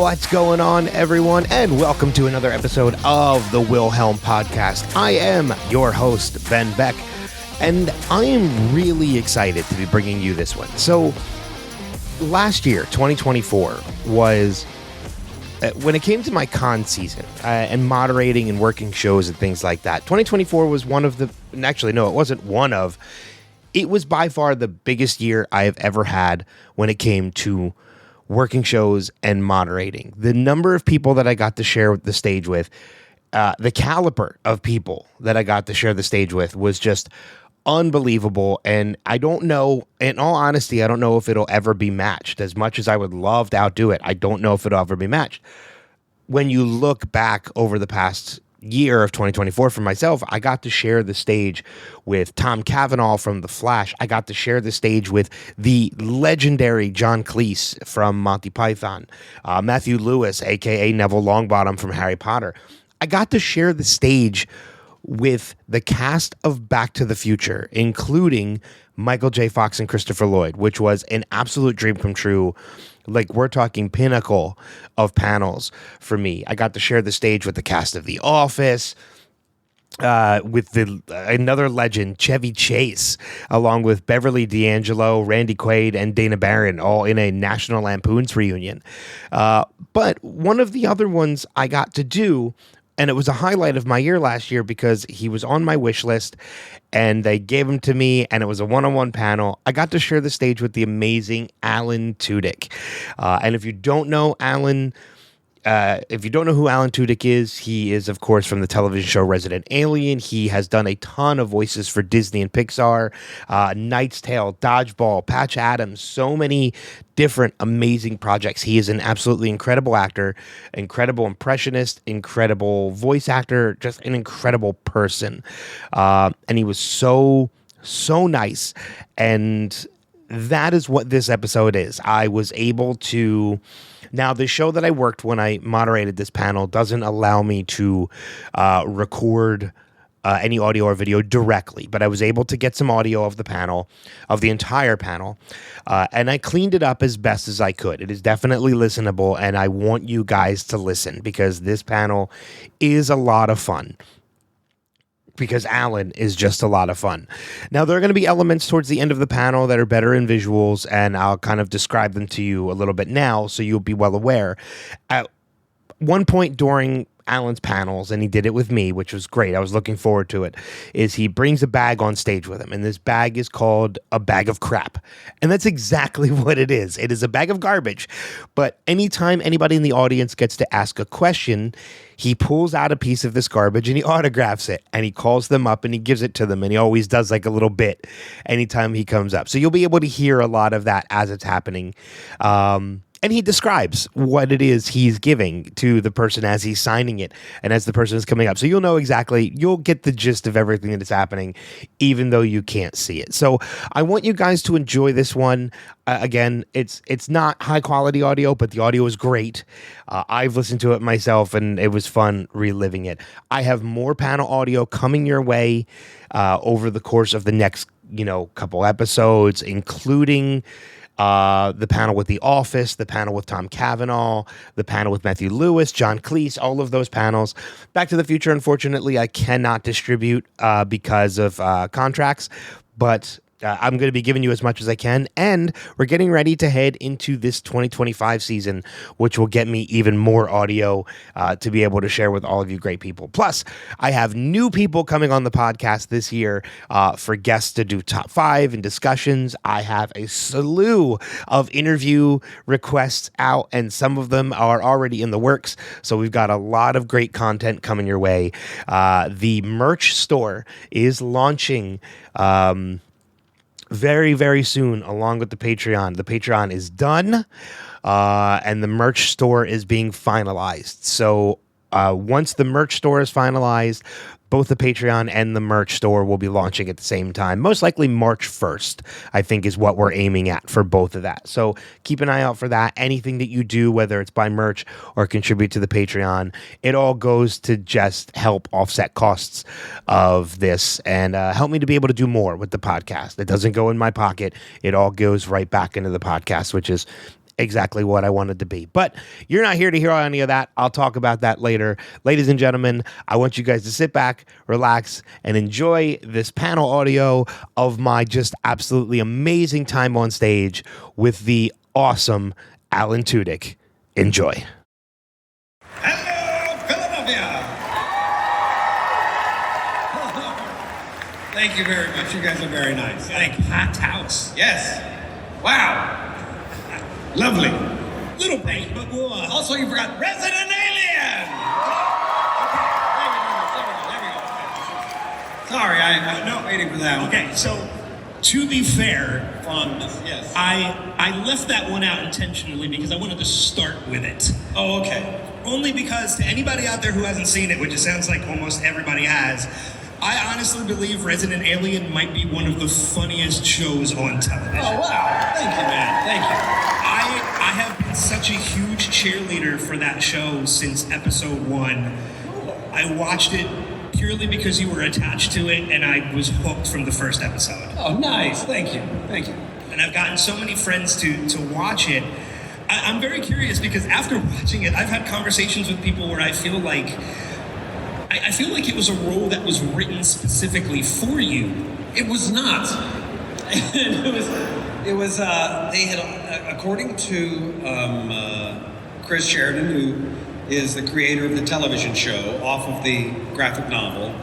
What's going on, everyone, and welcome to another episode of the Wilhelm Podcast. I am your host, Ben Beck, and I am really excited to be bringing you this one. So, last year, 2024, was, when it came to my con season and moderating and working shows and things like that, 2024 was one of the, actually, no, it wasn't one of, it was by far the biggest year I have ever had when it came to working shows and moderating. The number of people that I got to share the stage with, the caliber of people that I got to share the stage with was just unbelievable. And I don't know, in all honesty, I don't know if it'll ever be matched. As much as I would love to outdo it, I don't know if it'll ever be matched. When you look back over the past year of 2024 for myself, I got to share the stage with Tom Cavanaugh from The Flash. I got to share the stage with the legendary John Cleese from Monty Python, Matthew Lewis, aka Neville Longbottom from Harry Potter. I got to share the stage with the cast of Back to the Future, including Michael J. Fox and Christopher Lloyd, which was an absolute dream come true. Like, we're talking pinnacle of panels for me. I got to share the stage with the cast of The Office, with another legend, Chevy Chase, along with Beverly D'Angelo, Randy Quaid, and Dana Barron, all in a National Lampoon's reunion. But one of the other ones I got to do, and it was a highlight of my year last year because he was on my wish list and they gave him to me and it was a one-on-one panel. I got to share the stage with the amazing Alan Tudyk. And if you don't know who Alan Tudyk is, he is, of course, from the television show Resident Alien. He has done a ton of voices for Disney and Pixar, Knight's Tale, Dodgeball, Patch Adams, so many different amazing projects. He is an absolutely incredible actor, incredible impressionist, incredible voice actor, just an incredible person. And he was so nice. And that is what this episode is. I was able to... Now, the show that I worked when I moderated this panel doesn't allow me to record any audio or video directly, but I was able to get some audio of the panel, of the entire panel, and I cleaned it up as best as I could. It is definitely listenable, and I want you guys to listen because this panel is a lot of fun. Because Alan is just a lot of fun. Now, there are going to be elements towards the end of the panel that are better in visuals, and I'll kind of describe them to you a little bit now so you'll be well aware. At one point during Alan's panels, and he did it with me, which was great, I was looking forward to it, is he brings a bag on stage with him, and this bag is called a bag of crap. And that's exactly what it is. It is a bag of garbage. But anytime anybody in the audience gets to ask a question, he pulls out a piece of this garbage and he autographs it and he calls them up and he gives it to them, and he always does like a little bit anytime he comes up. So you'll be able to hear a lot of that as it's happening. And he describes what it is he's giving to the person as he's signing it and as the person is coming up. So you'll know exactly, you'll get the gist of everything that is happening, even though you can't see it. So I want you guys to enjoy this one. Again, it's not high quality audio, but the audio is great. I've listened to it myself and it was fun reliving it. I have more panel audio coming your way over the course of the next, couple episodes, including the panel with The Office, the panel with Tom Cavanaugh, the panel with Matthew Lewis, John Cleese, all of those panels. Back to the Future, unfortunately, I cannot distribute because of contracts, but I'm going to be giving you as much as I can, and we're getting ready to head into this 2025 season, which will get me even more audio to be able to share with all of you great people. Plus, I have new people coming on the podcast this year for guests to do top 5 and discussions. I have a slew of interview requests out, and some of them are already in the works, so we've got a lot of great content coming your way. The merch store is launching very, very soon, along with the Patreon. The Patreon is done, and the merch store is being finalized. So once the merch store is finalized, both the Patreon and the merch store will be launching at the same time. Most likely March 1st, I think, is what we're aiming at for both of that. So keep an eye out for that. Anything that you do, whether it's buy merch or contribute to the Patreon, it all goes to just help offset costs of this and help me to be able to do more with the podcast. It doesn't go in my pocket. It all goes right back into the podcast, which is exactly what I wanted to be. But you're not here to hear any of that. I'll talk about that later. Ladies and gentlemen, I want you guys to sit back, relax, and enjoy this panel audio of my just absolutely amazing time on stage with the awesome Alan Tudyk. Enjoy. Hello, Philadelphia! Thank you very much. You guys are very nice. Thank you. Packed house. Yes. Wow. Lovely. Little paint, but we'll, also you forgot Resident Alien! There we go. Sorry, I'm not waiting for that one. Okay, so to be fair, Fondness, yes. I left that one out intentionally because I wanted to start with it. Oh, okay. Only because to anybody out there who hasn't seen it, which it sounds like almost everybody has, I honestly believe Resident Alien might be one of the funniest shows on television. Oh, wow. Thank you, man. Thank you. I have been such a huge cheerleader for that show since episode 1. I watched it purely because you were attached to it, and I was hooked from the first episode. Oh, nice. Thank you. Thank you. And I've gotten so many friends to watch it. I'm very curious because after watching it, I've had conversations with people where I feel like it was a role that was written specifically for you. It was not. It was. They had, according to Chris Sheridan, who is the creator of the television show off of the graphic novel.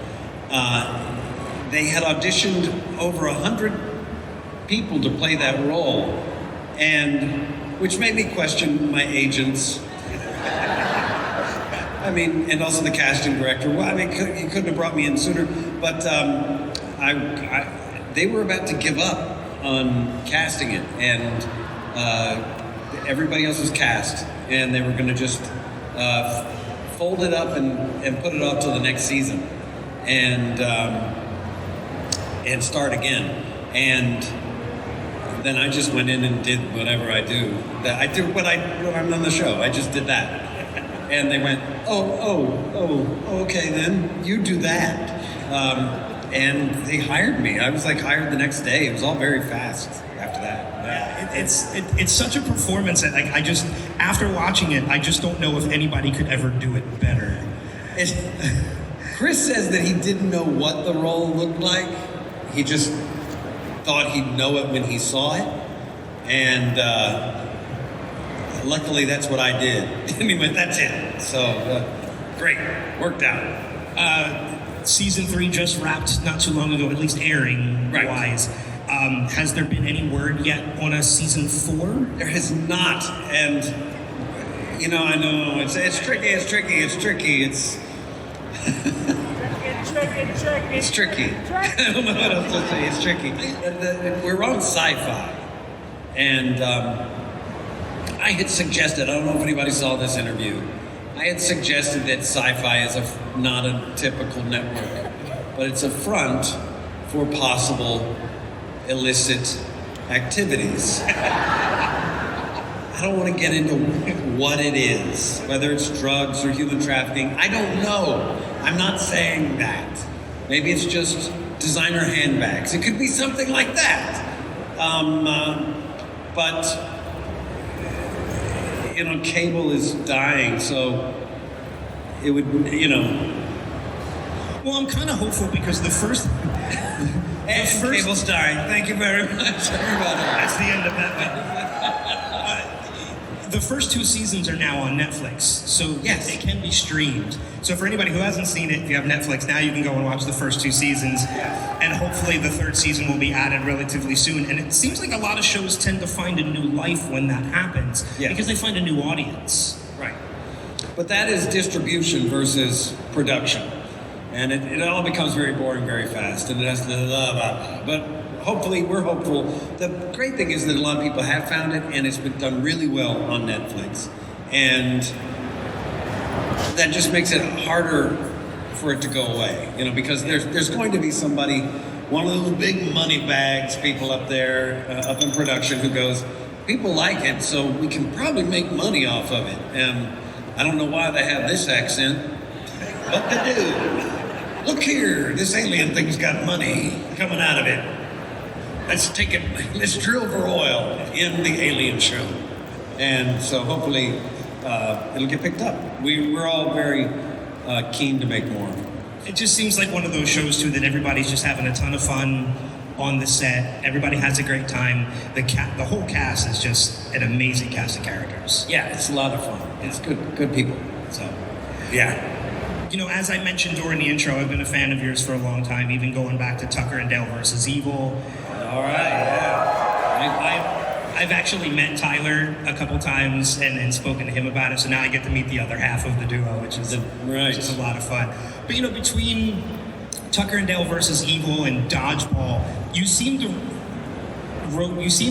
They had auditioned over 100 people to play that role, and which made me question my agents. I mean, and also the casting director. Well, I mean, you couldn't have brought me in sooner. But they were about to give up on casting it, and everybody else was cast, and they were going to just fold it up and put it off till the next season, and start again. And then I just went in and did whatever I do. I do when I'm on the show. I just did that. And they went, okay, then you do that. And they hired me. I was like hired the next day. It was all very fast after that. Yeah, it's such a performance that like I just after watching it, I just don't know if anybody could ever do it better. Chris says that he didn't know what the role looked like. He just thought he'd know it when he saw it, and luckily that's what I did. I mean, but that's it. So great, worked out. Season 3 just wrapped not too long ago, at least airing wise. Has there been any word yet on a season 4? There has not, and you know, I know it's tricky. It's tricky. I don't know what else to say. It's tricky. We're on sci-fi, and I had suggested, I don't know if anybody saw this interview, I had suggested that sci-fi is not a typical network, but it's a front for possible illicit activities. I don't want to get into what it is, whether it's drugs or human trafficking. I don't know. I'm not saying that. Maybe it's just designer handbags. It could be something like that. But you know, cable is dying, so it would, you know. Well, I'm kind of hopeful because the first cable's dying. Thank you very much. Sorry about that. That's the end of that. The first 2 seasons are now on Netflix, so yes, they can be streamed. So for anybody who hasn't seen it, if you have Netflix now, you can go and watch the first 2 seasons, and hopefully the 3rd season will be added relatively soon. And it seems like a lot of shows tend to find a new life when that happens, because they find a new audience. Right. But that is distribution versus production. And it all becomes very boring very fast, and it has to but hopefully, we're hopeful. The great thing is that a lot of people have found it, and it's been done really well on Netflix. And that just makes it harder for it to go away, you know, because there's going to be somebody, one of those big money bags people up there, up in production, who goes, people like it, so we can probably make money off of it. And I don't know why they have this accent, but they do. Look here, this alien thing's got money coming out of it. Let's drill for oil in the alien show. And so hopefully it'll get picked up. We're all very keen to make more. It just seems like one of those shows too that everybody's just having a ton of fun on the set. Everybody has a great time. The whole cast is just an amazing cast of characters. Yeah, it's a lot of fun. It's good people. So, yeah. You know, as I mentioned during the intro, I've been a fan of yours for a long time, even going back to Tucker and Dale versus Evil. All right, yeah. I've actually met Tyler a couple times and spoken to him about it, so now I get to meet the other half of the duo, which is a lot of fun. But you know, between Tucker and Dale versus Evil and Dodgeball, you seem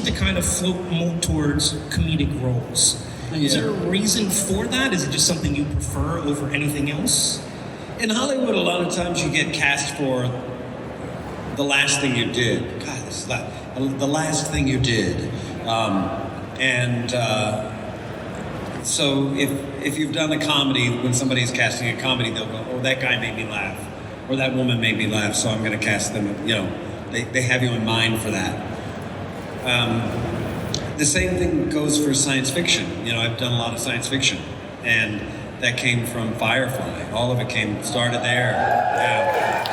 to kind of float more towards comedic roles. Yeah. Is there a reason for that? Is it just something you prefer over anything else? In Hollywood, a lot of times you get cast for the last thing you did. God, this is loud. The last thing you did. So if you've done a comedy, when somebody's casting a comedy, they'll go, oh, that guy made me laugh. Or that woman made me laugh, so I'm going to cast them. You know, they have you in mind for that. The same thing goes for science fiction. You know, I've done a lot of science fiction, and that came from Firefly. All of it started there. Yeah.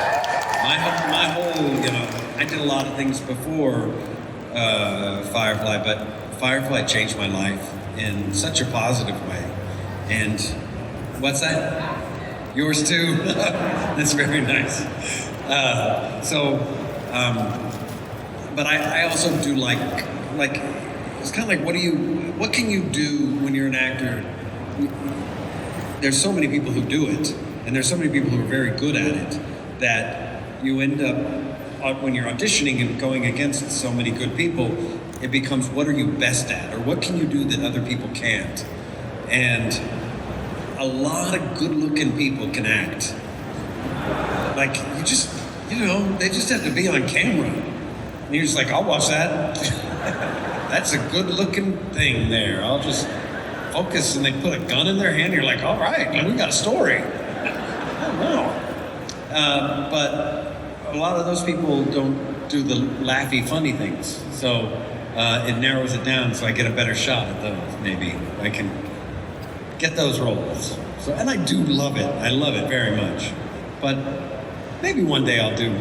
My whole, you know, I did a lot of things before Firefly, but Firefly changed my life in such a positive way. And what's that? Yours too? That's very nice. But I also do like, it's kind of like, what can you do when you're an actor? There's so many people who do it, and there's so many people who are very good at it, that you end up, when you're auditioning and going against so many good people, it becomes, what are you best at? Or what can you do that other people can't? And a lot of good-looking people can act. Like, they just have to be on camera. And you're just like, I'll watch that. That's a good-looking thing there. I'll just focus, and they put a gun in their hand. You're like, all right, we got a story. I don't know. But a lot of those people don't do the laughy, funny things. So it narrows it down, so I get a better shot at those. Maybe I can get those roles. So, and I do love it. I love it very much. But maybe one day I'll do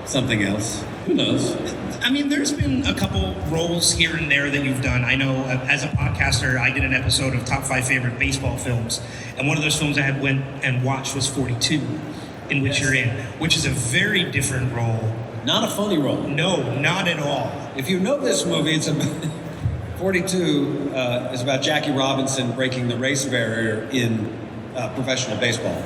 something else. Who knows? I mean, there's been a couple roles here and there that you've done. I know as a podcaster, I did an episode of Top 5 Favorite Baseball Films. And one of those films I had went and watched was 42, in which you're in, which is a very different role. Not a funny role. No, not at all. If you know this movie, it's about 42 is about Jackie Robinson breaking the race barrier in professional baseball.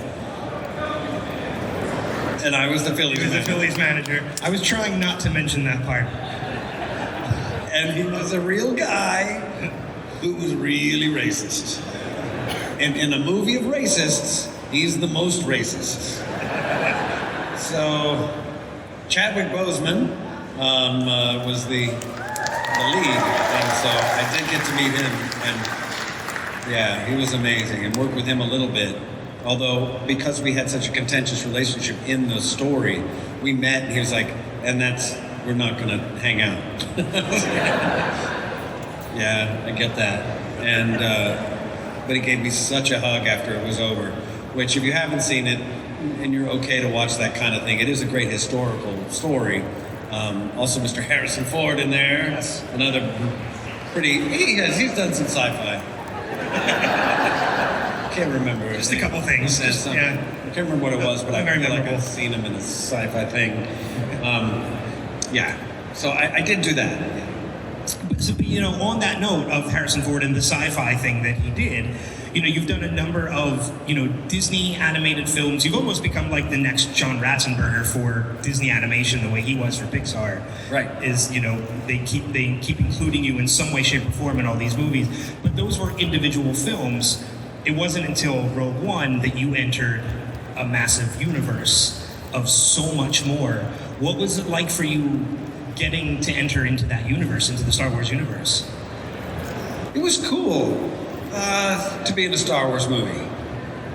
And I was the Phillies manager. I was trying not to mention that part. And he was a real guy who was really racist. And in a movie of racists, he's the most racist. So Chadwick Boseman was the lead, and so I did get to meet him, and yeah, he was amazing, and worked with him a little bit. Although, because we had such a contentious relationship in the story, we met, and he was like, we're not gonna hang out. Yeah, I get that. And, but he gave me such a hug after it was over, which if you haven't seen it, and you're okay to watch that kind of thing, it is a great historical story. Also Mr. Harrison Ford in there. Yes. Another he's done some sci-fi. Can't remember. Just a couple things. I can't remember what it was, but I feel like I've seen him in a sci-fi thing. Yeah. So I did do that. So, you know, on that note of Harrison Ford and the sci-fi thing that he did, you know, you've done a number of, you know, Disney animated films. You've almost become like the next John Ratzenberger for Disney animation, the way he was for Pixar. Right. Is, you know, they keep including you in some way, shape, or form in all these movies. But those were individual films. It wasn't until Rogue One that you entered a massive universe of so much more. What was it like for you getting to enter into that universe, into the Star Wars universe? It was cool to be in a Star Wars movie.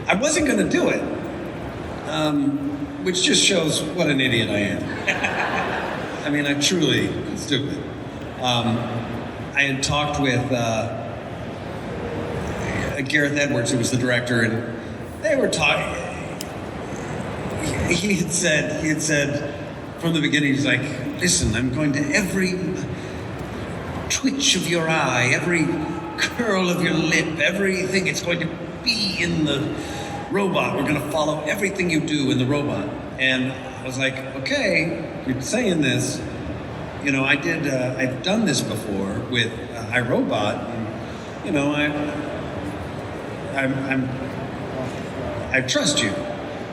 I wasn't going to do it, which just shows what an idiot I am. I mean, I'm truly stupid. I had talked with Gareth Edwards, who was the director, and they were talking. He had said from the beginning, he's like, listen, I'm going to every twitch of your eye, every curl of your lip, everything. It's going to be in the robot. We're going to follow everything you do in the robot. And I was like, okay, you're saying this. You know, I've done this before with iRobot. And, you know, I trust you.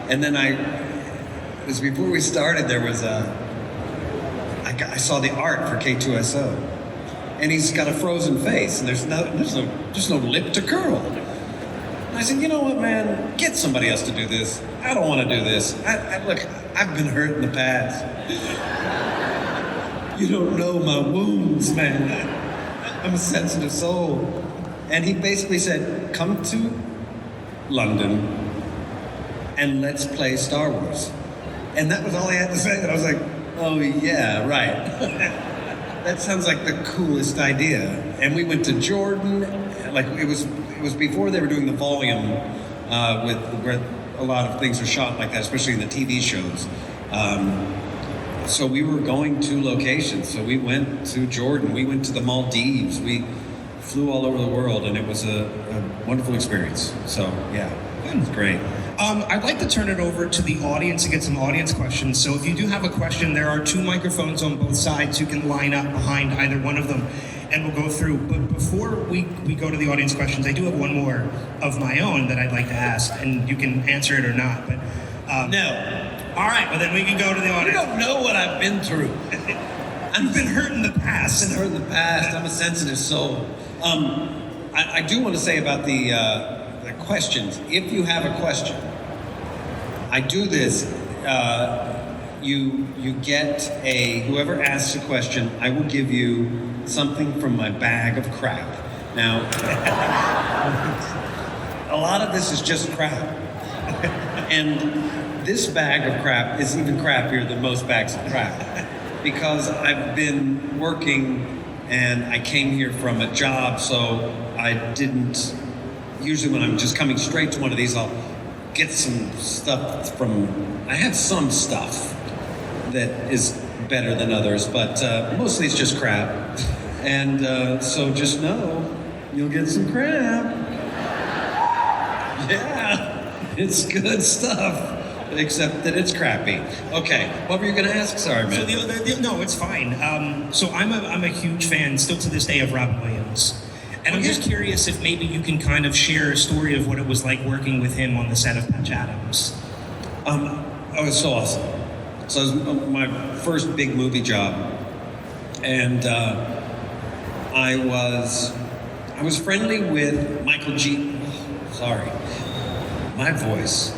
And then it was before we started, there was I saw the art for K2SO, and he's got a frozen face, and there's no lip to curl. And I said, you know what, man, get somebody else to do this. I don't want to do this. Look, I've been hurt in the past. You don't know my wounds, man. I'm a sensitive soul. And he basically said, come to London and let's play Star Wars. And that was all he had to say. And I was like, oh yeah, right. That sounds like the coolest idea. And we went to Jordan. Like it was before they were doing the volume where a lot of things are shot like that, especially in the TV shows. So we were going to locations. So we went to Jordan. We went to the Maldives. We flew all over the world, and it was a wonderful experience. So yeah, it was great. I'd like to turn it over to the audience to get some audience questions. So if you do have a question, there are 2 microphones on both sides. You can line up behind either one of them, and we'll go through. But before we go to the audience questions, I do have one more of my own that I'd like to ask, and you can answer it or not. But No. All right, well then we can go to the audience. You don't know what I've been through. I've been hurt in the past. I've been hurt in the past. I'm a sensitive soul. I do want to say about the questions. If you have a question, I do this. You get whoever asks a question, I will give you something from my bag of crap. Now, a lot of this is just crap. And this bag of crap is even crappier than most bags of crap. Because I've been working and I came here from a job, so I didn't, usually when I'm just coming straight to one of these, I'll get some stuff I have some stuff that is better than others, but mostly it's just crap. And so just know, you'll get some crap. Yeah, it's good stuff. Except that it's crappy. Okay, what were you going to ask? Sorry, man. So no, it's fine. So I'm a huge fan, still to this day, of Robin Williams. And I'm just curious if maybe you can kind of share a story of what it was like working with him on the set of Patch Adams. It was so awesome. So it was my first big movie job. And I was friendly with Michael G. Sorry. My voice.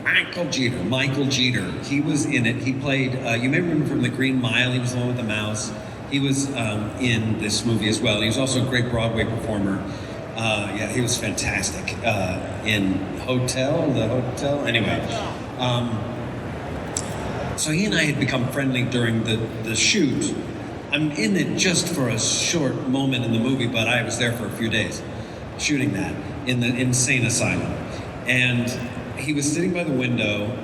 Michael Jeter. He was in it. He played, you may remember from The Green Mile, he was the one with the mouse. He was in this movie as well. He was also a great Broadway performer. Yeah, he was fantastic. In the hotel. Anyway. So he and I had become friendly during the shoot. I'm in it just for a short moment in the movie, but I was there for a few days shooting that in the insane asylum. And he was sitting by the window,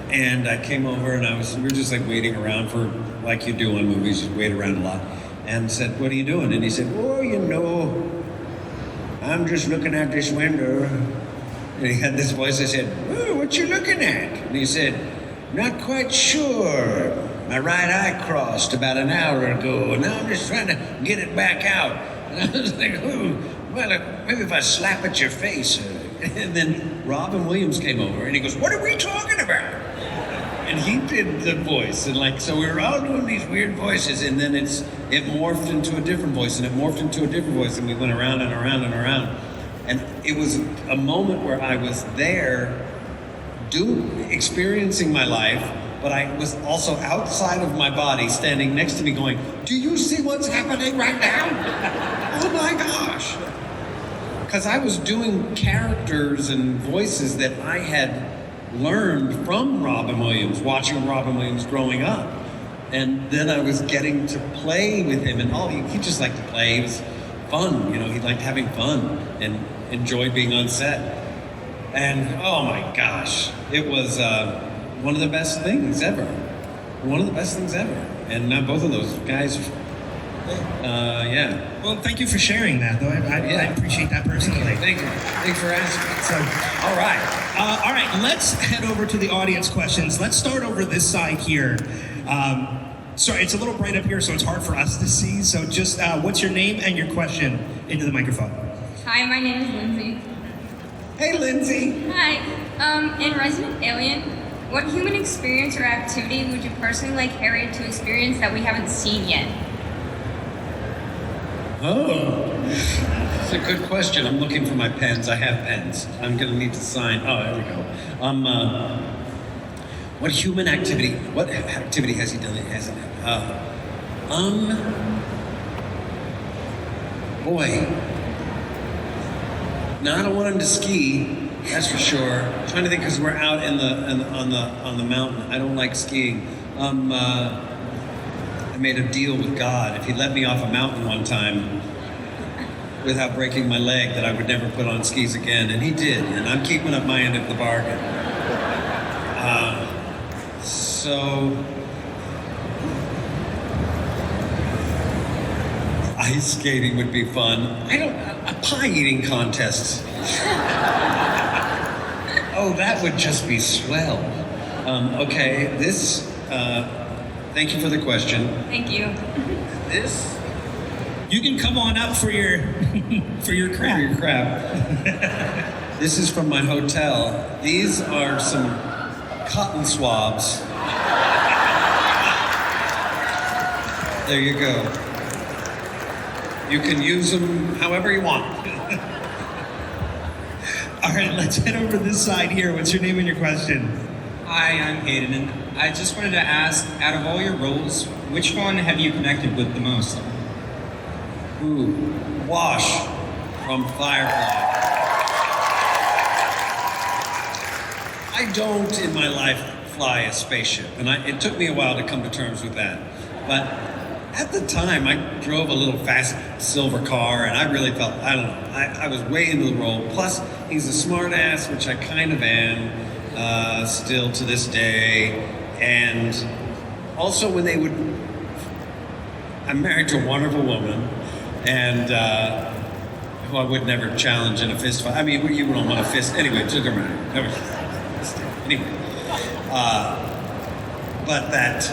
and I came over, and we were just like waiting around for, like you do on movies, you wait around a lot, and said, what are you doing? And he said, oh, you know, I'm just looking out this window. And he had this voice that said, oh, what you looking at? And he said, not quite sure. My right eye crossed about an hour ago, and now I'm just trying to get it back out. And I was like, oh, well, maybe if I slap at your face. And then Robin Williams came over, and he goes, what are we talking about? And he did the voice, and so we were all doing these weird voices, and then it morphed into a different voice, and it morphed into a different voice, and we went around and around and around. And it was a moment where I was there experiencing my life, but I was also outside of my body, standing next to me going, do you see what's happening right now? Oh my gosh. Because I was doing characters and voices that I had learned from Robin Williams, watching Robin Williams growing up. And then I was getting to play with him, and he just liked to play. He was fun. You know, he liked having fun and enjoyed being on set. And oh my gosh, it was one of the best things ever. One of the best things ever. And both of those guys, yeah. Well, thank you for sharing that, though. I appreciate that personally. Thank you. Thanks for asking. So, all right, let's head over to the audience questions. Let's start over this side here. Sorry, it's a little bright up here, so it's hard for us to see. So just what's your name and your question into the microphone? Hi, my name is Lindsay. Hey, Lindsay. Hi. In Resident Alien, what human experience or activity would you personally like Harry to experience that we haven't seen yet? Oh, that's a good question. I'm looking for my pens. I have pens. I'm going to need to sign. Oh, there we go. What human activity? What activity has he done that hasn't? Boy. Now I don't want him to ski. That's for sure. I'm trying to think because we're out on the mountain. I don't like skiing. I made a deal with God. If he let me off a mountain one time without breaking my leg, that I would never put on skis again, and he did. And I'm keeping up my end of the bargain. So ice skating would be fun. A pie eating contest. Oh, that would just be swell. Okay, this. Thank you for the question. Thank you. This. You can come on up for your for your crap. For your crap. This is from my hotel. These are some cotton swabs. There you go. You can use them however you want. All right, let's head over this side here. What's your name and your question? Hi, I'm Hayden, and I just wanted to ask, out of all your roles, which one have you connected with the most? Ooh, Wash from Firefly. I don't in my life fly a spaceship, and it took me a while to come to terms with that. But at the time, I drove a little fast silver car, and I really felt, I don't know, I was way into the role. Plus, he's a smart ass, which I kind of am, still to this day. And also when they would, I'm married to a wonderful woman, and who I would never challenge in a fist fight. I mean, you don't want a fist, anyway, it doesn't matter. Anyway, but that,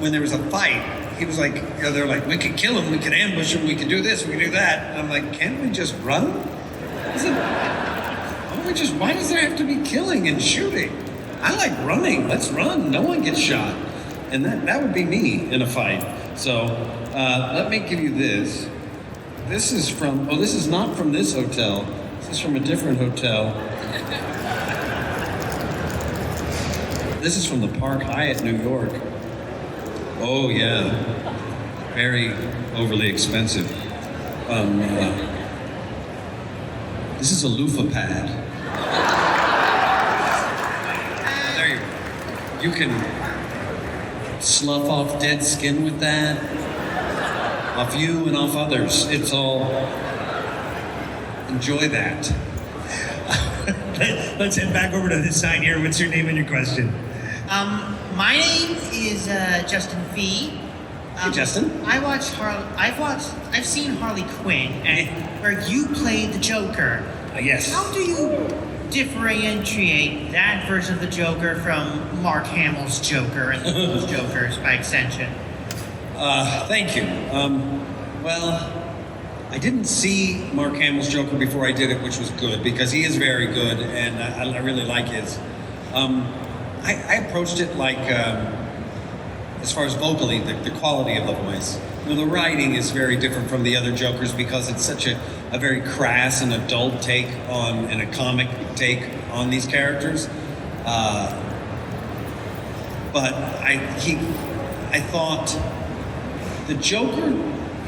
when there was a fight, he was like, you know, they're like, we could kill him, we could ambush him, we could do this, we could do that. And I'm like, can't we just run? Why does there have to be killing and shooting? I like running, let's run, no one gets shot. And that would be me in a fight. So let me give you this. This is from, this is not from this hotel. This is from a different hotel. This is from the Park Hyatt, New York. Oh yeah, very overly expensive. This is a loofah pad. There you go. You can slough off dead skin with that, off you and off others. It's all, enjoy that. Let's head back over to this side here. What's your name and your question? My name is Justin V. Hey, Justin. I've seen Harley Quinn, and where you played the Joker. Yes. How do you differentiate that version of the Joker from Mark Hamill's Joker and those Jokers by extension? Thank you. Well, I didn't see Mark Hamill's Joker before I did it, which was good, because he is very good, and I really like his. I approached it like, as far as vocally, the quality of the voice. You know, the writing is very different from the other Jokers because it's such a very crass and adult take on, and a comic take on these characters. But I thought the Joker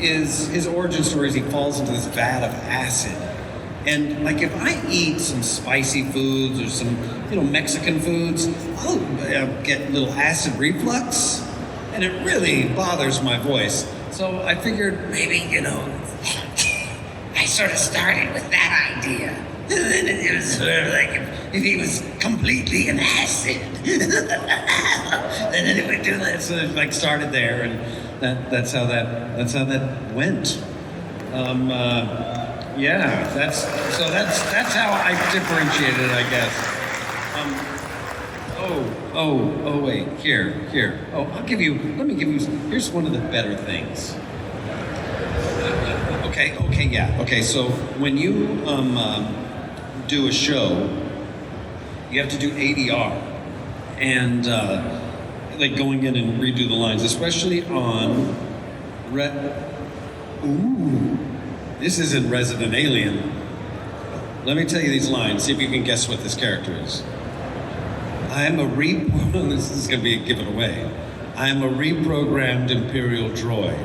is, his origin story is he falls into this vat of acid. And like if I eat some spicy foods or some, Mexican foods, I'll get a little acid reflux, and it really bothers my voice. So I figured maybe, sort of started with that idea. And then it was sort of like if he was completely an acid. And then it would do that. So it like started there, and that's how that went. Yeah, that's how I differentiated, I guess. Wait, here. Let me give you, here's one of the better things. Okay, so when you do a show, you have to do ADR, and like going in and redo the lines, especially on this isn't Resident Alien. Let me tell you these lines, see if you can guess what this character is. This is going to be a give it away. I am a reprogrammed Imperial droid.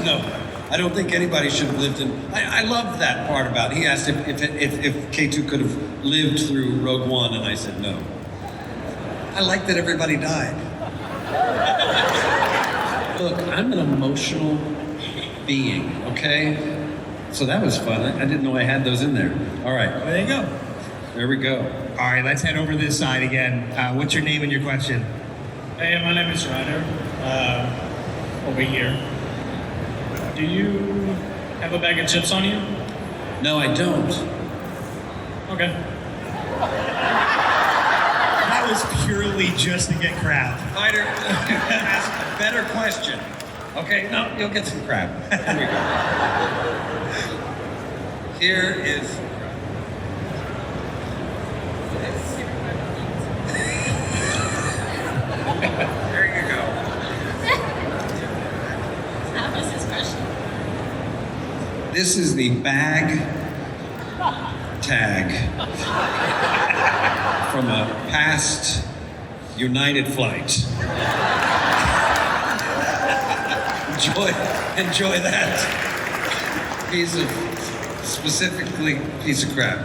No, I don't think anybody should have lived in. I love that part about it. He asked if K2 could have lived through Rogue One, and I said no. I like that everybody died. Look, I'm an emotional being, okay? So that was fun. I didn't know I had those in there. All right. There you go. There we go. All right, let's head over to this side again. What's your name and your question? Hey, my name is Ryder. Over here. Do you have a bag of chips on you? No, I don't. Okay. That was purely just to get crap. Ryder, ask a better question. Okay, no, you'll get some crap. Here we go. Here is. There you go. That was his question. This is the bag tag from a past United flight. Enjoy that specifically piece of crap.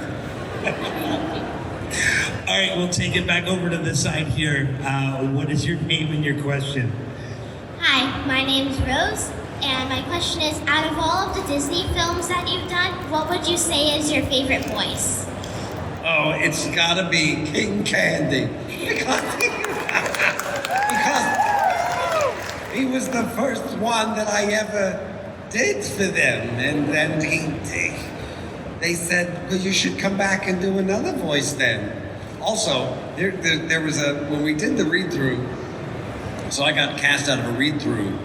All right, we'll take it back over to the side here. What is your name and your question? Hi, my name is Rose, and my question is, out of all of the Disney films that you've done, what would you say is your favorite voice? Oh, it's gotta be King Candy. Because he was the first one that I ever did for them. And then they said, well, you should come back and do another voice then. Also, there was when we did the read-through, so I got cast out of a read-through.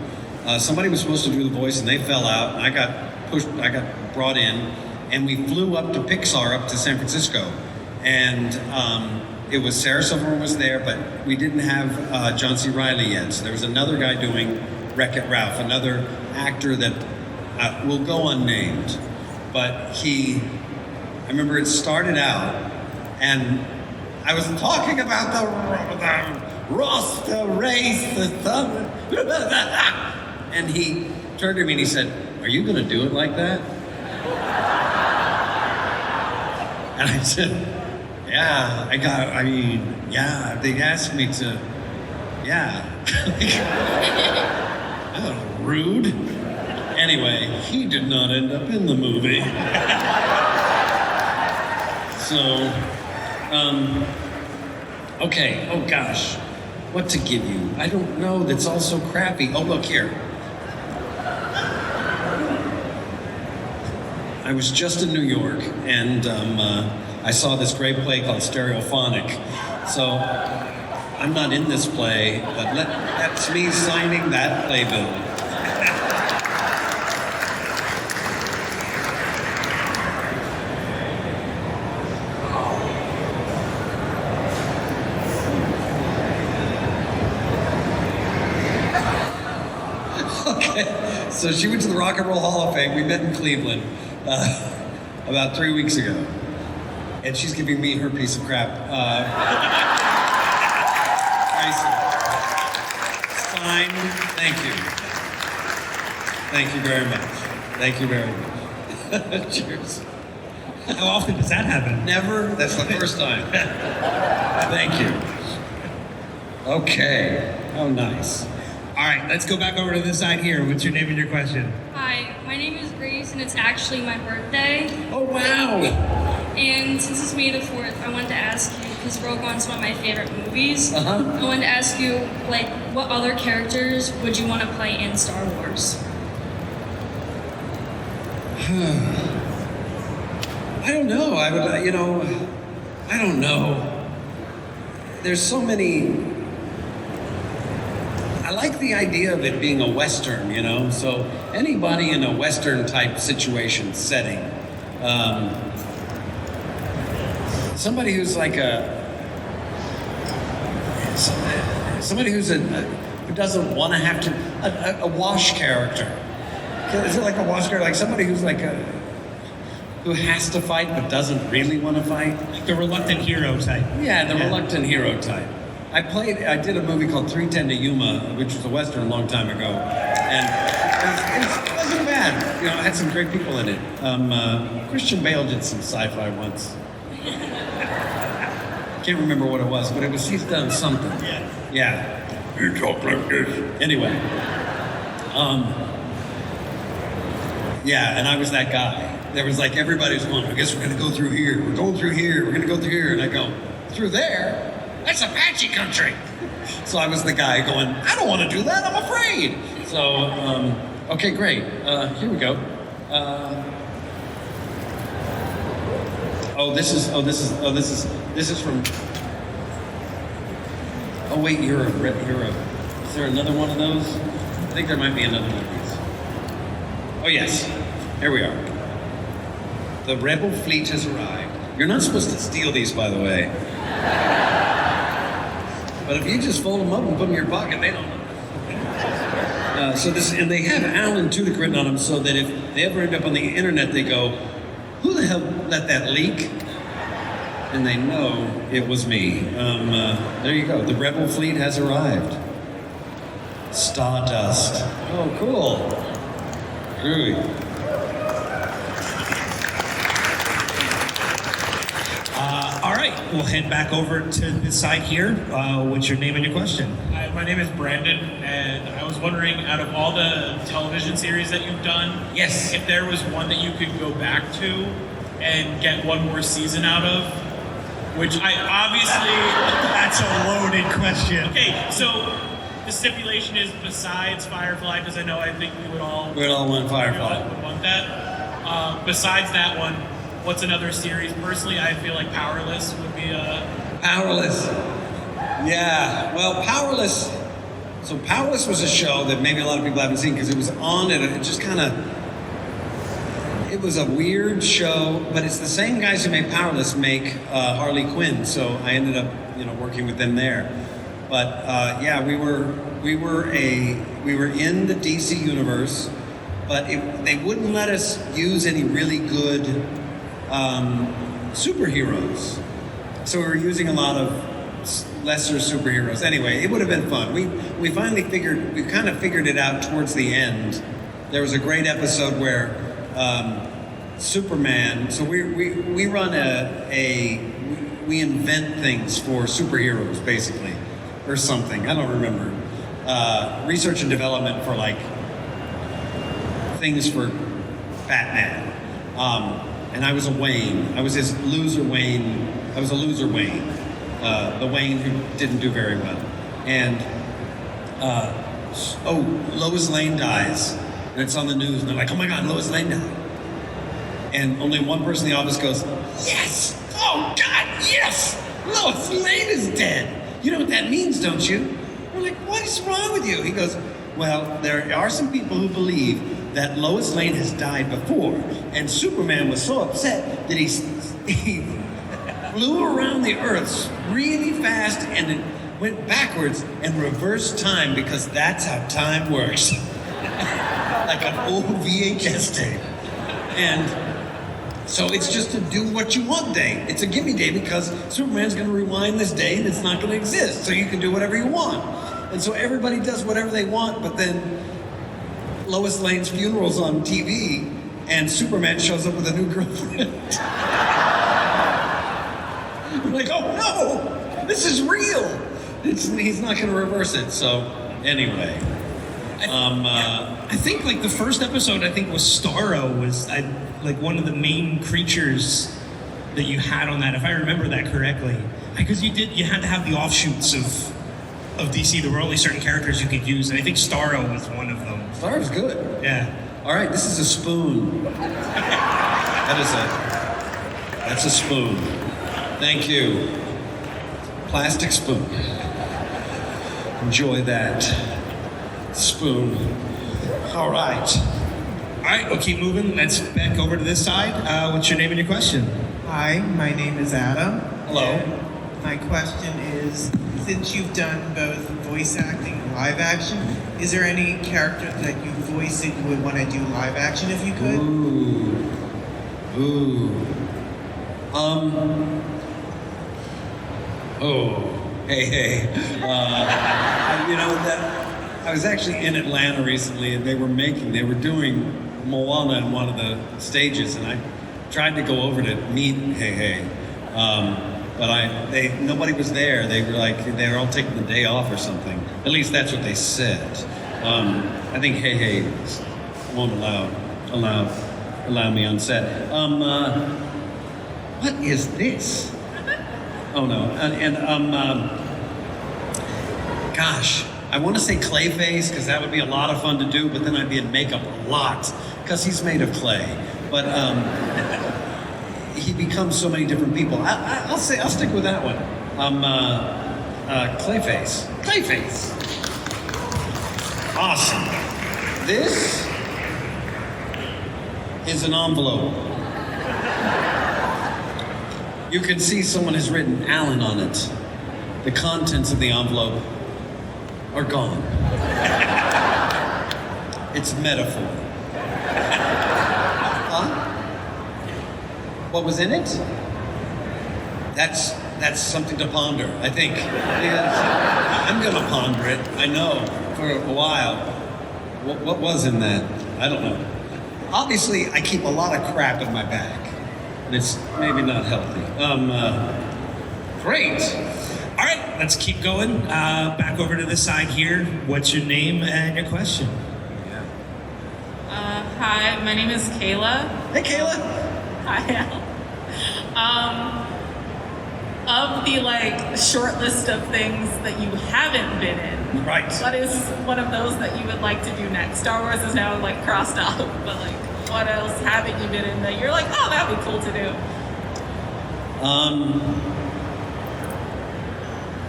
Somebody was supposed to do the voice and they fell out, and I got brought in, and we flew up to Pixar, up to San Francisco. And it was Sarah Silverman was there, but we didn't have John C. Reilly yet. So there was another guy doing Wreck-It Ralph, another actor that will go unnamed. But I remember it started out, and I was talking about the roster race, the thunder. And he turned to me and he said, "Are you going to do it like that?" And I said, "Yeah, they asked me to, yeah." Oh, rude. Anyway, he did not end up in the movie. So, okay, oh gosh, what to give you? I don't know, that's all so crappy. Oh, look here. I was just in New York, and I saw this great play called Stereophonic. So, I'm not in this play, but that's me signing that playbill. So she went to the Rock and Roll Hall of Fame. We met in Cleveland about 3 weeks ago. And she's giving me her piece of crap. Signed. Thank you. Thank you very much. Thank you very much. Cheers. How often does that happen? Never. That's the first time. Thank you. Okay. Oh, nice. All right, let's go back over to this side here. What's your name and your question? Hi, my name is Grace, and it's actually my birthday. Oh, wow. And since it's May the 4th, I wanted to ask you, because Rogue One's one of my favorite movies, Uh-huh. I wanted to ask you, like, what other characters would you want to play in Star Wars? I don't know. I would, I don't know. There's so many. I like the idea of it being a Western, so anybody in a Western type situation setting. Somebody who's like somebody who doesn't want to have to, a wash character. Is it like a wash character? Like somebody who's like who has to fight but doesn't really want to fight? Like the reluctant hero type. Yeah, the reluctant hero type. I did a movie called 310 to Yuma, which was a Western a long time ago. And it wasn't bad. It had some great people in it. Christian Bale did some sci-fi once. Can't remember what it was, but he's done something. Yeah. You talk like this. Anyway. Yeah, and I was that guy. There was like, everybody was going, I guess we're going to go through here. We're going through here. We're going to go through here. And I go, through there? That's Apache country. So I was the guy going, I don't want to do that. I'm afraid. So, okay, great. Here we go. This is from. Oh wait, you're a. Is there another one of those? I think there might be another one of these. Oh yes, here we are. The rebel fleet has arrived. You're not supposed to steal these, by the way. But if you just fold them up and put them in your pocket, they don't know. And they have Alan Tudyk written on them, so that if they ever end up on the internet, they go, "Who the hell let that leak?" And they know it was me. There you go. The rebel fleet has arrived. Stardust. Oh, cool. Groovy. All right, we'll head back over to this side here. What's your name and your question? Hi, my name is Brandon, and I was wondering, out of all the television series that you've done, Yes. if there was one that you could go back to and get one more season out of, which I obviously... That's a loaded question. Okay, so the stipulation is besides Firefly, because I think we would all... We'd all want Firefly. Would want that. Besides that one, what's another series? Personally, I feel like Powerless would be a... Powerless. Yeah, well, Powerless. So Powerless was a show that maybe a lot of people haven't seen because it was on and it just kind of. It was a weird show, but it's the same guys who made Powerless make Harley Quinn. So I ended up, working with them there. But yeah, we were in the DC universe, but they wouldn't let us use any really good superheroes. So we were using a lot of lesser superheroes. Anyway, it would have been fun. We kind of figured it out towards the end. There was a great episode where Superman. So we run we invent things for superheroes basically, or something. I don't remember. Research and development for like things for Batman. And I was a Wayne. I was his loser Wayne. I was a loser Wayne. The Wayne who didn't do very well. And, Lois Lane dies. And it's on the news. And they're like, oh my God, Lois Lane died. And only one person in the office goes, yes! Oh God, yes! Lois Lane is dead. You know what that means, don't you? We're like, what is wrong with you? He goes, well, there are some people who believe that Lois Lane has died before, and Superman was so upset that he flew around the Earth really fast and it went backwards and reversed time because that's how time works. Like an old VHS tape. And so it's just a do what you want day. It's a gimme day because Superman's going to rewind this day and it's not going to exist. So you can do whatever you want. And so everybody does whatever they want, but then Lois Lane's funeral's on TV and Superman shows up with a new girlfriend. I'm like, oh no, this is real. he's not going to reverse it. So anyway, I think like the first episode, I think was Starro was like one of the main creatures that you had on that, if I remember that correctly. Because you had to have the offshoots of DC. There were only certain characters you could use, and I think Starro was one of them. Starro's good. Yeah. All right, this is a spoon. That's a spoon. Thank you. Plastic spoon. Enjoy that spoon. All right. All right, we'll keep moving. Let's back over to this side. What's your name and your question? Hi, my name is Adam. Hello. And my question is, since you've done both voice acting and live action, is there any character that you voice that you would want to do live action if you could? Hey. You know that I was actually in Atlanta recently, and they were doing Moana in one of the stages, and I tried to go over to meet Hey. But nobody was there. They were all taking the day off or something. At least that's what they said. I think Hey won't allow me on set. What is this? Oh no, gosh, I want to say Clayface because that would be a lot of fun to do, but then I'd be in makeup a lot because he's made of clay. But he becomes so many different people. I'll stick with that one. Clayface. Awesome. This is an envelope. You can see someone has written Alan on it. The contents of the envelope are gone. It's metaphor. Huh? What was in it? That's something to ponder, I think. I'm gonna ponder it, I know, for a while. What was in that? I don't know. Obviously, I keep a lot of crap in my bag. And it's maybe not healthy. Great. All right, let's keep going. Back over to the side here. What's your name and your question? Hi, my name is Kayla. Hey, Kayla. Hi, Al. Of the short list of things that you haven't been in, right? What is one of those that you would like to do next? Star Wars is now crossed out, but what else haven't you been in that you're like, oh, that'd be cool to do?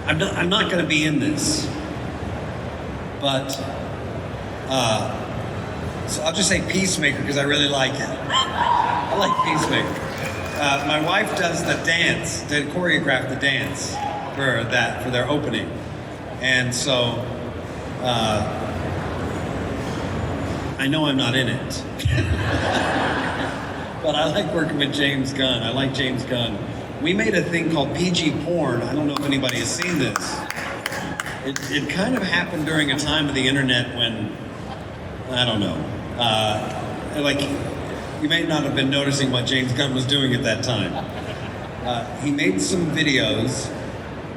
I'm not going to be in this, but so I'll just say Peacemaker because I really like it. I like Peacemaker. My wife does the dance, did choreograph the dance for their opening, and so I know I'm not in it. But I like working with James Gunn. I like James Gunn. We made a thing called PG porn. I don't know if anybody has seen this. It kind of happened during a time of the internet when, I don't know, you may not have been noticing what James Gunn was doing at that time. He made some videos.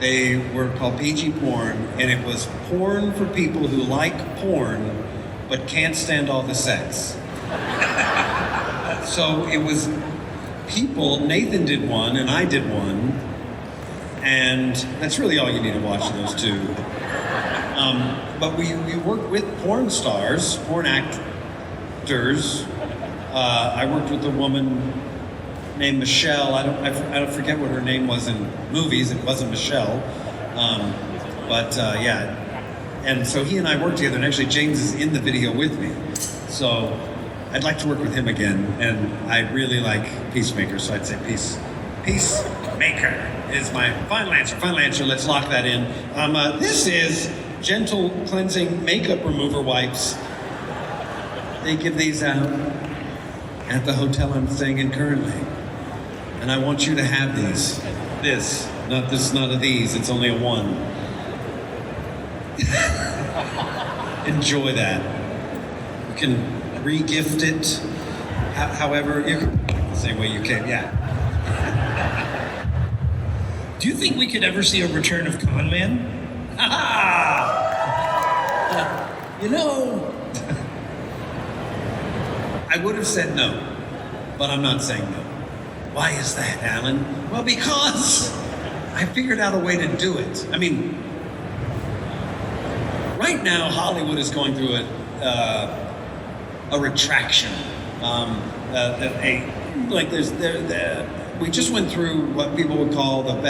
They were called PG porn, and it was porn for people who like porn but can't stand all the sex. So it was people, Nathan did one and I did one, and that's really all you need to watch those two. But we worked with porn stars, porn actors. I worked with a woman named Michelle. I don't forget what her name was in movies. It wasn't Michelle. Yeah. And so he and I worked together, and actually James is in the video with me. So I'd like to work with him again, and I really like Peacemaker, so I'd say Peacemaker is my final answer. Final answer, let's lock that in. This is Gentle Cleansing Makeup Remover Wipes. They give these out at the hotel I'm staying in currently. And I want you to have these. Not of these, it's only a one. Enjoy that. You can re-gift it however, the same way you can, yeah. Do you think we could ever see a return of Con Man? You know, I would have said no, but I'm not saying no. Why is that, Alan? Well, because I figured out a way to do it. I mean, right now Hollywood is going through a retraction. We just went through what people would call the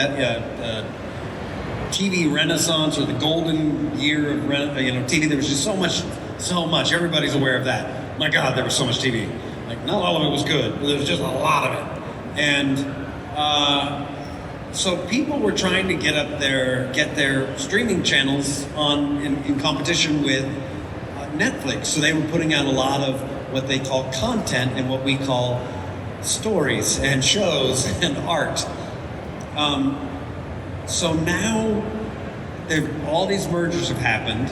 TV renaissance, or the golden year of TV. There was just so much. Everybody's aware of that. My God, there was so much TV. Like, not all of it was good, but there was just a lot of it. And so people were trying to get their streaming channels on in competition with Netflix. So they were putting out a lot of what they call content and what we call stories and shows and art. So now all these mergers have happened,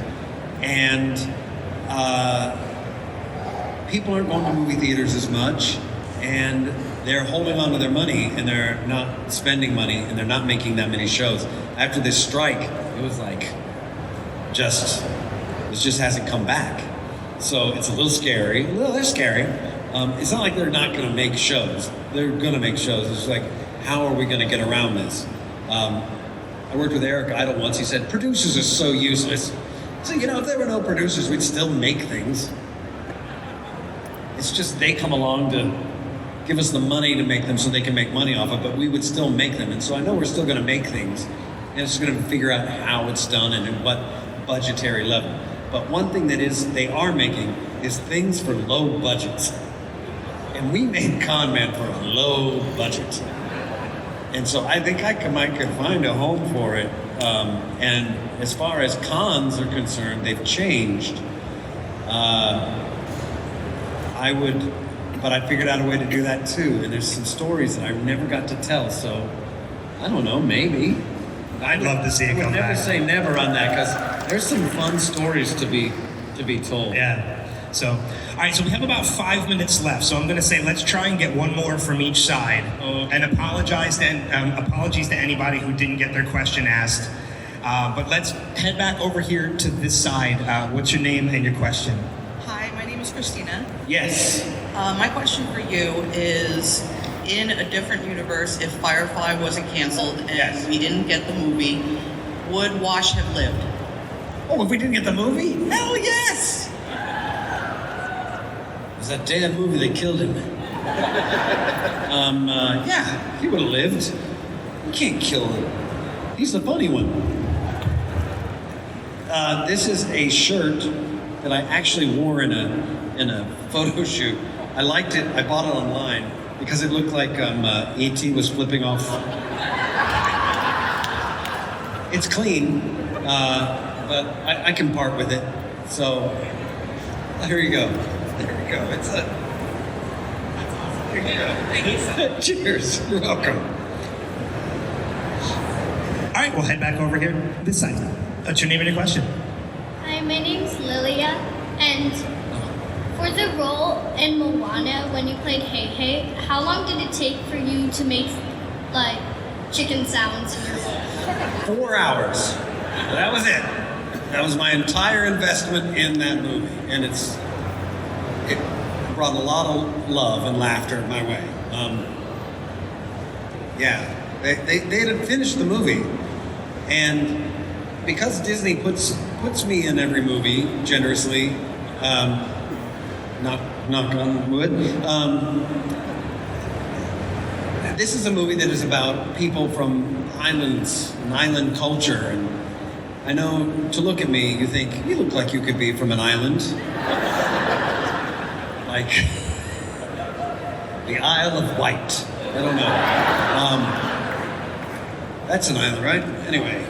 and people aren't going to movie theaters as much, and they're holding on to their money, and they're not spending money, and they're not making that many shows. After this strike, it was like it just hasn't come back. So it's a little scary. They're scary. It's not like they're not going to make shows. They're going to make shows. It's like, how are we going to get around this? I worked with Eric Idle once. He said, producers are so useless. So, if there were no producers, we'd still make things. It's just they come along to give us the money to make them so they can make money off it, but we would still make them. And so I know we're still going to make things, and it's going to figure out how it's done and at what budgetary level. But one thing they are making is things for low budgets. And we made Con Man for a low budget. And so I think I could find a home for it. And as far as cons are concerned, they've changed. But I figured out a way to do that too. And there's some stories that I never got to tell. So I don't know, maybe. I'd love to see it come back. I would never say never on that, because there's some fun stories to be told. Yeah. So, all right, so we have about 5 minutes left. So I'm going to say let's try and get one more from each side. And apologies to anybody who didn't get their question asked. But let's head back over here to this side. What's your name and your question? Hi, my name is Christina. Yes. My question for you is, in a different universe, if Firefly wasn't canceled and we didn't get the movie, would Wash have lived? Oh, if we didn't get the movie? Hell yes! It was that damn movie that killed him. Yeah, he would have lived. You can't kill him. He's the funny one. This is a shirt that I actually wore in a photo shoot. I liked it. I bought it online because it looked like E.T. was flipping off. It's clean, but I can part with it. So there you go. There we go. It's a. There you go. Cheers. You're welcome. All right, we'll head back over here this side. What's your name and your question? Hi, my name's Lilia, and for the role in Moana, when you played Hey Hey, how long did it take for you to make, like, chicken sounds in your voice? 4 hours. That was it. That was my entire investment in that movie, and it brought a lot of love and laughter my way. They had finished the movie, and because Disney puts me in every movie generously, knock on wood. This is a movie that is about people from islands and island culture, and I know to look at me, you think you look like you could be from an island, like the Isle of Wight. I don't know. That's an island, right? Anyway,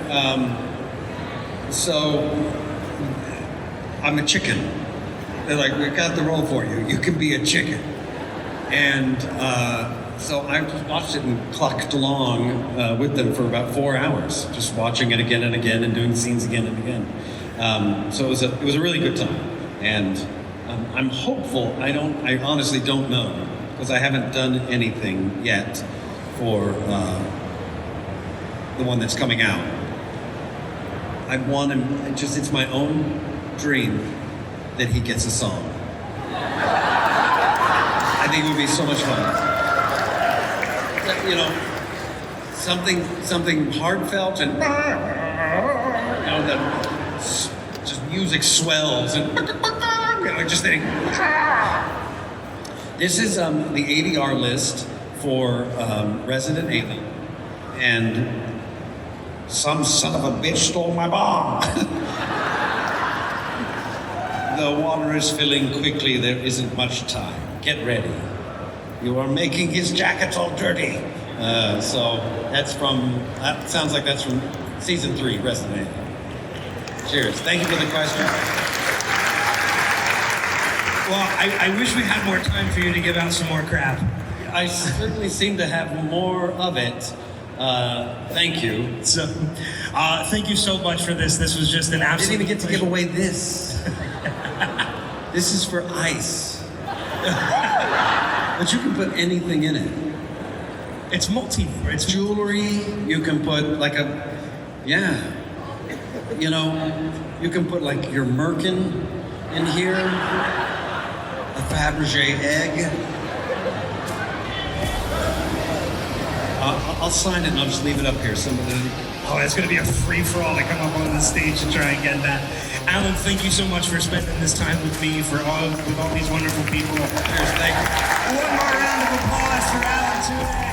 so I'm a chicken. They're like, we've got the role for you. You can be a chicken. And so I just watched it and clucked along with them for about 4 hours, just watching it again and again and doing scenes again and again. So it was a really good time. And I'm hopeful. I honestly don't know, because I haven't done anything yet for the one that's coming out. I want him. It's my own dream that he gets a song. I think it would be so much fun. You know, something heartfelt and just music swells and just thinking. This is the ADR list for Resident Alien, and some son of a bitch stole my bomb. The water is filling quickly. There isn't much time. Get ready. You are making his jackets all dirty. So that sounds like that's from season 3, Resident Alien. Cheers. Thank you for the question. Well, I wish we had more time for you to give out some more crap. I certainly seem to have more of it. Thank you. So, thank you so much for this. This was just an I absolute. didn't even get to give away this. This is for ice. But you can put anything in it. It's It's jewelry. You can put you know, you can put like your merkin in here, a Fabergé egg. I'll sign it and I'll just leave it up here. Oh, it's going to be a free-for-all to come up on the stage and try and get that. Alan, thank you so much for spending this time with me, with all these wonderful people. Cheers, thank you. One more round of applause for Alan Tudyk.